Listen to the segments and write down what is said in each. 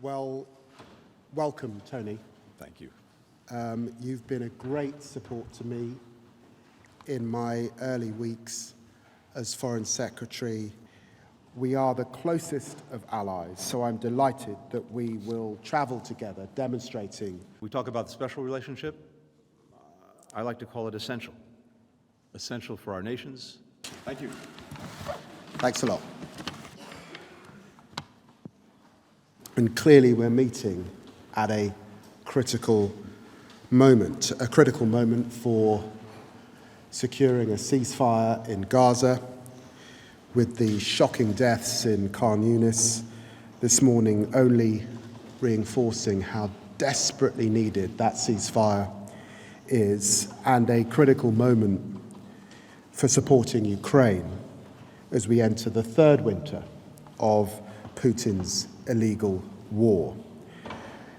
Well, welcome, Tony. Thank you. You've been a great support to me in my early weeks as Foreign Secretary. We are the closest of allies, so I'm delighted that we will travel together, demonstrating. We talk about the special relationship. I like to call it essential. Essential for our nations. Thank you. Thanks a lot. And clearly we're meeting at a critical moment for securing a ceasefire in Gaza, with the shocking deaths in Khan Yunis this morning only reinforcing how desperately needed that ceasefire is, and a critical moment for supporting Ukraine as we enter the third winter of Putin's illegal war.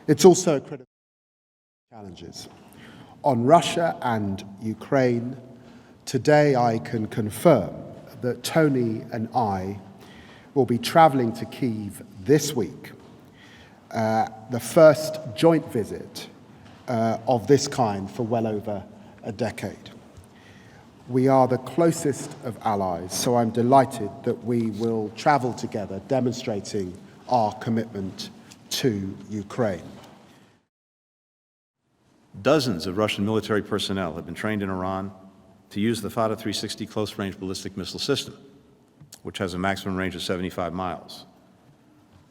It's also critical challenges. On Russia and Ukraine, today I can confirm that Tony and I will be traveling to Kyiv this week, the first joint visit of this kind for well over a decade. We are the closest of allies, so I'm delighted that we will travel together, demonstrating our commitment to Ukraine. Dozens of Russian military personnel have been trained in Iran to use the Fata 360 close-range ballistic missile system, which has a maximum range of 75 miles.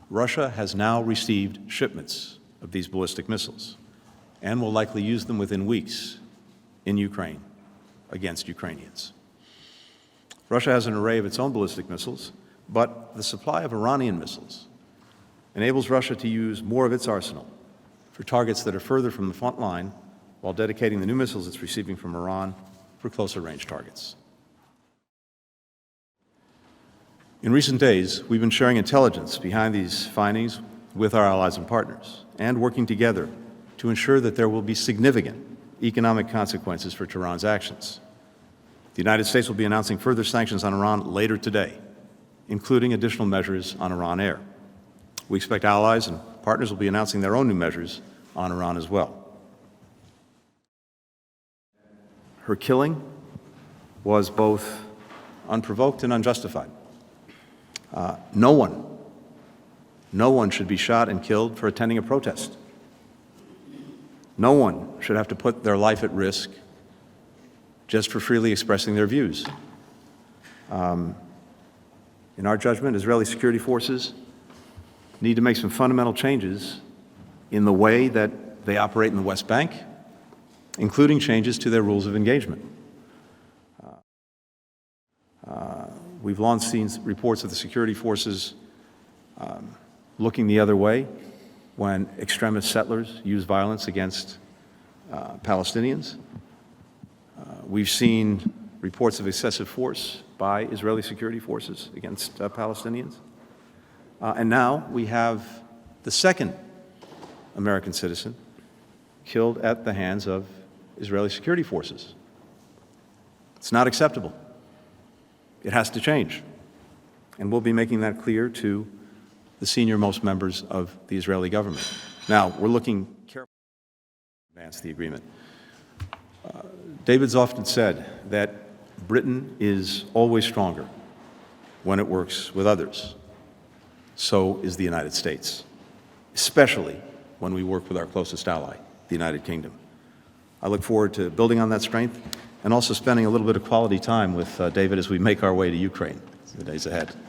Russia has now received shipments of these ballistic missiles and will likely use them within weeks in Ukraine against Ukrainians. Russia has an array of its own ballistic missiles, but the supply of Iranian missiles enables Russia to use more of its arsenal for targets that are further from the front line, while dedicating the new missiles it's receiving from Iran for closer range targets. In recent days, we've been sharing intelligence behind these findings with our allies and partners, and working together to ensure that there will be significant economic consequences for Tehran's actions. The United States will be announcing further sanctions on Iran later today, including additional measures on Iran Air. We expect allies and partners will be announcing their own new measures on Iran as well. Her killing was both unprovoked and unjustified. No one should be shot and killed for attending a protest. No one should have to put their life at risk just for freely expressing their views. In our judgment, Israeli security forces need to make some fundamental changes in the way that they operate in the West Bank, including changes to their rules of engagement. We've long seen reports of the security forces looking the other way when extremist settlers use violence against Palestinians. We've seen reports of excessive force by Israeli security forces against Palestinians. And now we have the second American citizen killed at the hands of Israeli security forces. It's not acceptable. It has to change. And we'll be making that clear to the senior-most members of the Israeli government. Now, we're looking carefully to advance the agreement. David's often said that Britain is always stronger when it works with others. So is the United States, especially when we work with our closest ally, the United Kingdom. I look forward to building on that strength and also spending a little bit of quality time with David as we make our way to Ukraine in the days ahead.